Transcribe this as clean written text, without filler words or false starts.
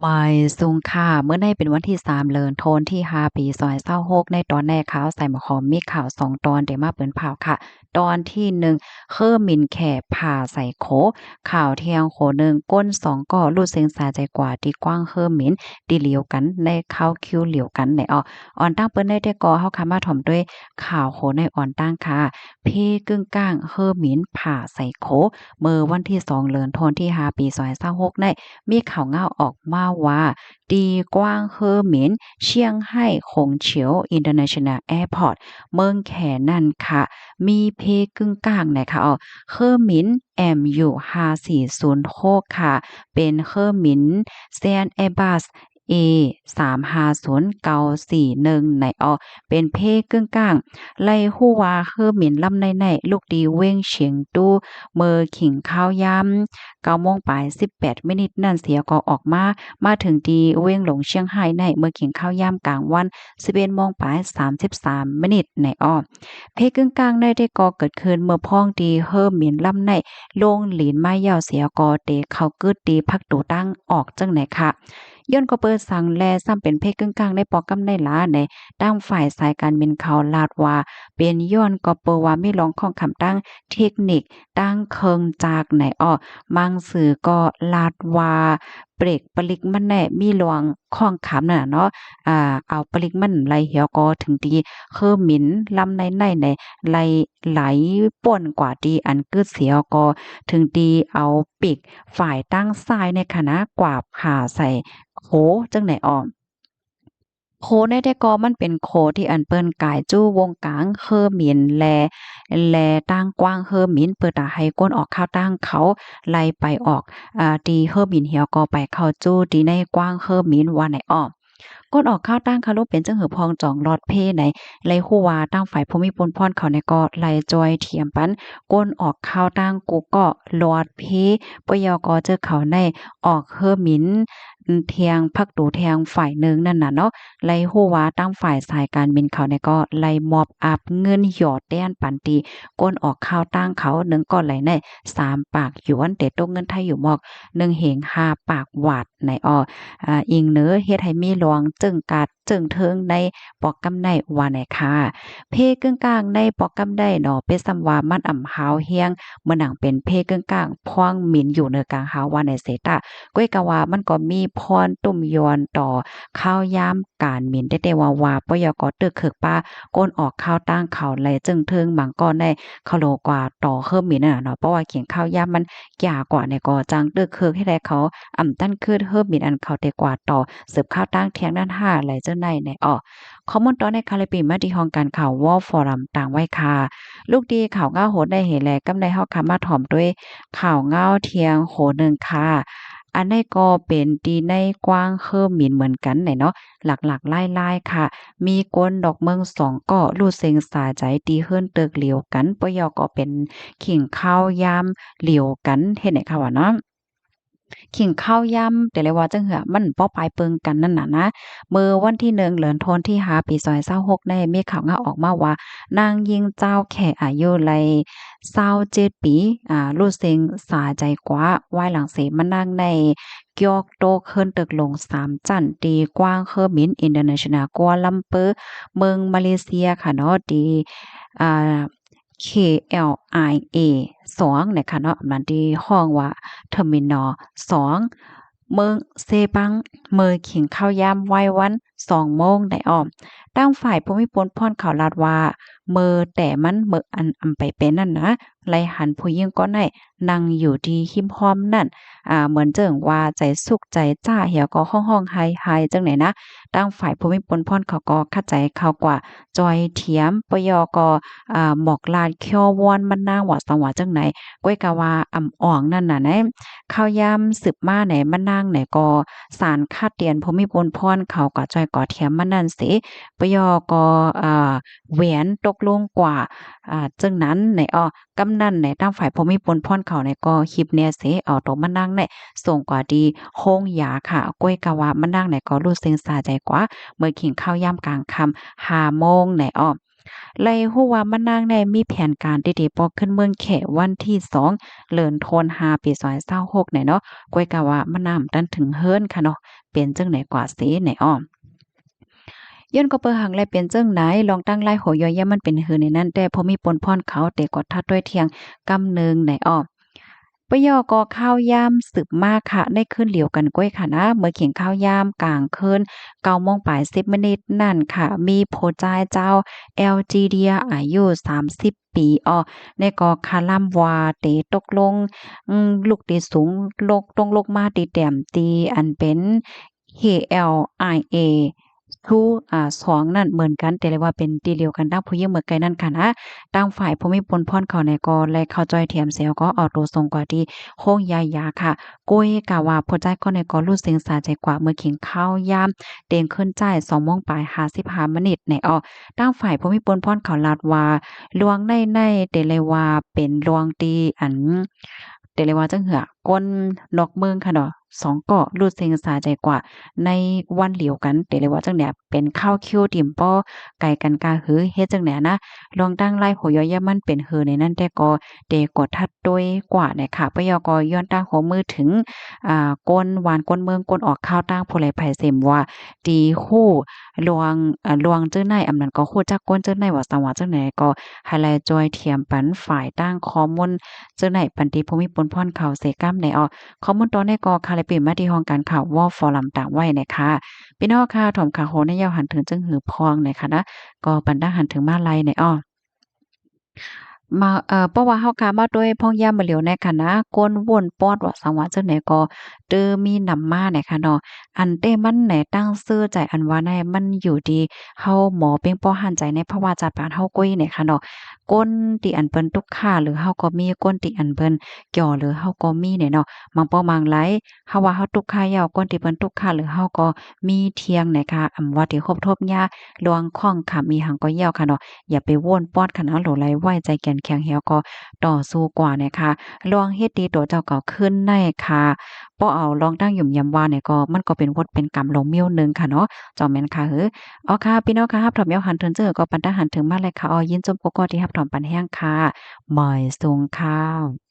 วายซุงค่ะเมื่อในเป็นวันที่3เดือนธันวาคมที่5ปี2026ในตอนแรกข่าวใส่หมอหอมมีข่าว2ตอนเดี๋ยวมาเปิ้นผ่าวค่ะตอนที่1คือหมิ่นแขผ่าใส่โขข่าวเที่ยงโขหนึ่งก้น2ก็รู้สึกสาใจกว่าที่กว้างคือหมิ่นที่เหลียวกันในเข้าคิวเหลียวกันในอ่อนตั้งเปิ้นได้แต่ก็เฮาคามาถ่อมด้วยข่าวโขในอ่อนตั้งค่ะเพกึ่งก้างคือหมิ่นผ่าใส่โขเมื่อวันที่2เดือนธันวาคมที่5ปี2026ใน มีข่าวเงาออกมาว่าดีกว้างเฮอหมินเชียงไฮ้คงเฉียว International Airport เมืองแขนั่นค่ะมีเพกึ่งกลางนะคะเฮอหมิน MU 5406ค่ะเป็นเฮอหมินแซนแอร์บัส A 350941ในเป็นเพกึ่งกลางไล่ฮู้ว่าเฮอหมินลำในลูกดีเว้งเฉียงตู้เมอขิงข้าวยำ 9 โมงปลาย18มินิทนั่นเสียก็ออกมาถึงที่เว้งหลงเชียงไฮ้ในเมื่อกินข้าวยามกลางวัน11โมงปลาย33มินิในเพกึ่งกลางได้ก่อเกิดขึ้นเมื่อพ้องดีเฮิ่มหมินลำในลงหลีนไม้ยาวเสียกอเตเขากึดดีพักตูตั้งออกจังไหนค่ะย้อนก็เปิดสั่งแลซ้ำเป็นเพกึ่งกลางได้ปอกกำในหลาในตั้งฝ่ายสายการบินเขาลาดว่าเป็นย้อนก็เปิดว่ามีรองของคำตั้งเทคนิคตั้งเคิงจากไหนมังสื่อก็ลาดว่าเปรกปลิกมันแน่มีหลวงข้องขำน่ะเนาะเอาปลิกมันไหลเหี่ยวก็ถึงตีคือหมินลำในไหลไหลป่นกว่าดีอันกึดเสียก็ถึงตีเอาปีกฝ่ายตั้งซ้ายในคณะกว่าผ่าใส่โคจังไหนโคในแต่ก็มันเป็นโคที่อันเปิ้นกายจู้วงกลางเฮอหมินแลตั้งกว้างเฮอหมินเปิดตาให้ก้นออกข้าวตั้งเขาไล่ไปออกตีเฮอหมินเหี่ยวก็ไปเข้าจู้ตีในกว้างเฮอหมินว่าไหนก้นออกข้าวตั้งคารุเป็นจังหือพองจองลอดเพไหนไลฮู้ว่าตั้งฝ่ายภูมิพลพรเขาในก็ไล่จอยเทียมปันก้นออกข้าวตั้งกูก็ลอดเพปยก็เจอเขาในออกเฮอหมินเทียงพักตูแทงฝ่ายหนึ่งนั่นน่ะเนาะไล่ฮู้ว่าตั้งฝ่ายสายการบินเขาในก็ไล่มอบอับเงินหยอดแต้นปันตีก้นออกข้าวตั้งเขาหนึ่งก็ไหลใน3ปากหยวนแต่ตกเงินไทยอยู่หมอก1เหง5ปากหวาดในอิงเนื้อเฮ็ดให้มีหลวงจึงกัดจึงเทิงในปอกกำไนว่าไหนค่ะเพกึ่งกลางในปอกกำไดเนาะเป็นสำว่ามันอ่ำหาวเฮียงเมื่อหนังเป็นเพกึ่งกลางพวงหมินอยู่เนือกลางหาวว่าในเสตะก้อยกะว่ามันก็มีพรตุ่มยอนต่อข้าวยามการหมินได้แต่ว่าปยกตึกเคิกป้าก้นออกข้าวตั้งเขาไหลจึงเทิงบางก้อนได้เขาโลกว่าต่อเคิมหมินน่ะเนาะเพราะว่าเขียงข้าวยามมันยากว่าในก็จังตึกเคิกให้ได้เขาตั้นคืดเฮิบมินอันเขาแต่กว่าต่อสืบข้าวตั้งเทียงด้านห้าไหลเจ้าในข้อมูลตอนในคาลิปีมาที่ห้องการข่าววอลฟอรัมต่างไว้ค่ะลูกดีข่าวเงาโหดได้เห็นแลกำไดเฮาคามาถ่อมด้วยข่าวเงาเทียงโหนึงค่ะอันนี้ก็เป็นตีในกว้างเฮิมมินเหมือนกันเนาะหลักๆไล่ๆค่ะมีกวนดอกเมือง2ก็รู้เซ็งสาใจตีเฮิรนเติกเหลียวกันปยก็เป็นขิงข้าวยามเหลียวกันเฮ็ดให้ค่ะว่าเนาะ ขิงข้าวย่ำแต่เลยว่าจังเหือมันบ่ปลายเปิงกันนั่นน่ะนะเมื่อวันที่1เดือนธันวาคมที่5ปี2026ได้มีข่าวงาออกมาว่านางยิงเจ้าแขอายุไล27ปีรู้สึกสาใจกว่าวายหลังเสมานั่งในกยอกโตเคินตึกลง3จันตีกว้างเคอมินอินเตอร์เนชันแนลกัวลัมเปอร์เมืองมาเลเซียค่ะเนาะตีอ่า KLIA 2นะคะเนาะมันที่ห้องว่า Terminal 2เมืองเซบังเมืองขิงข้าวยามไว้วัน2โมงได้ตั้งฝ่ายภูมิพลพรเขาลาดว่าเมื่อแต่มันเมื่ออันอำไปเป็นนั่นนะไลหันผู้หญิงก็ได้นั่งอยู่ที่หิมพร้อมนั่นเหมือนเจิงว่าใจสุขใจจ้าเหี่ยวก็ห้องๆไฮๆจังไหนนะตั้งฝ่ายภูมิพลพรเขาก็เข้าใจเขากว่าจอยเถียมปยก็หมอกลาดเคี้ยววอนมันนางว่าสังว่าจังไหนก้อยกะว่าอ่ำอ่องนั่นน่ะนะข้าวยามสืบมาไหนมันนางไหนก็สารคาดเตียนภูมิพลพรเขาก็จอยก็เถียมมันนั่นสิปยก็แหวนตกลงกว่าจึงนั้นในกำนันในทางฝ่ายภูมิพลพรเขาในก็คลิปเนี่ยสิเอาตัวมานั่งในส่งกว่าดีโฮงยาค่ะก้อยกะว่ามานั่งในก็รู้สึกสาใจกว่าเมื่อขิงข้าวยามกลางค่ำ5โมงใน ไล่ฮู้ว่ามะนางในมีแผนการดีๆปอขึ้นเมืองแขวันที่2เดือนธันวาปี2026เนี่ยเนาะก้อยกะว่ามะนาวตันถึงเฮิรนค่ะเนาะเป็นจังไหนกว่าสิไหนอ้อย้อนก็เปิงหังแลเป็นจังไหนลองตั้งไล่โหย่อยๆมันเป็นหือในนั้นแต่พอมีปนพรเขาแต่ก็ทัดด้วยเที่ยงกำหนึงไหนอ้อปยอก็ข้าวยามสืบมากค่ะได้ขึ้นเหลียวกันก้อยค่ะนะเมื่อเขียงข้าวยามกลางคืน9โมงปลาย10นิดนั่นค่ะมีผู้จ่ายเจ้า LGD อายุ30ปีอ้อในก็คาล่ำว่าเตตกลงลูกตีสูงลกต้องลกมาตีแต้มตีอันเป็น KLIA ทู2นั่นเหมือนกันแต่เลยว่าเป็นตีเดียวกันดั้งผู้หญิงเหมือนกันนั่นค่ะนะตั้งฝ่ายผู้มีปนพรเขาในก็และเข้าจอยเทียมเสียวก็เอาตัวส่งกว่าที่โค้งยายาค่ะกุ้ยกะว่าผู้ใจก็ในก็รู้สึกสาใจกว่าเมื่อขิงข้าวยามเตียงขึ้นจ่าย2โมงปลาย55มินิในอ้อตั้งฝ่ายผู้มีปนพรเขาลาดว่าลวงในเตเลยว่าเป็นลวงตีอันเตเลยว่าจังเหือก้นนอกเมืองค่ะเนาะ2เกาะรู้สึกสาใจกว่า ในวันเหลียวกันแต่เลยว่าจังเนี่ยเป็นข้าวคิ้วติ่มป้อไก่กันกาหือเฮ็ดจังแหนนะลองตั้งไล่หัวย่อยมันเป็นหือในนั้นแต่ก็เตกดทัดด้วยกว่าเนี่ยค่ะปยกย้อนตั้งหัวมือถึงก้นหวานก้นเมืองก้นออกข้าวตั้งผู้ใดไผเสมว่าตีคู่ลวงลวงเจ้าในอำนั้นก็คู่จักก้นเจ้าในว่าสังว่าจังไหนก็ให้แลจอยเทียมปันฝ่ายตั้งข้อมูลเจ้าในปันติภูมิปนพรเขาเสกำในออข้อมูลตอนนี้ก็คาเลยเป็นมาที่ห้องการข่าววอฟอรัมต่างไว้นะคะพี่น้องค่ะถ่อมขาโหในยาวหันถึงจึงหือพองนะคะนะก็ปันได้หันถึงมาลัยในอ้อ มาเพราะว่าเฮากามาด้วยพ่องย่ามมาเหลียวในค่ะนะก้นว่นปอดว่าสังว่าจังไหนก็เด้อมีนำมาเนี่ยค่ะเนาะอันเต้มันไหนตั้งชื่อใจอันว่าในมันอยู่ดีเฮาหมอเป้งป้อหันใจในภาวะจัดปานเฮากุ้ยเนี่ยค่ะเนาะก้นที่อันเปิ้นตุกค่าหรือเฮาก็มีก้นที่อันเปิ้นเกี่ยวหรือเฮาก็มีเนี่ยเนาะบางป้อบางหลายเฮาว่าเฮาตุกค่ายาวก้นที่เปิ้นตุกค่าหรือเฮาก็มีเทียงเนี่ยค่ะว่าที่ครบทบยาลวงข้องค่ะมีหังก็ยาวค่ะเนาะ อย่าไปโว่นป้อนคะนะโหลไหลไว้ใจแก่นแข็งเหี่ยวก็ต่อสู้กว่าเนี่ยค่ะลองเฮ็ดดีตัวเจ้าเก่าขึ้นในค่ะบ่เอาลองตั้งหยุ่มยำว่าเนี่ยก็มันก็เป็นวดเป็นกรรมลงเมี้ยวหนึงค่ะเนาะเจ้าแม่นค่ะอ๋อค่ะพี่น้องค่ะรับถอมยาวหันเทินเจอก็ปันตาหันถึงมาเลยค่ะยินจมกกที่รับถอมปันแห้งค่ะหมอยสูงค่ะ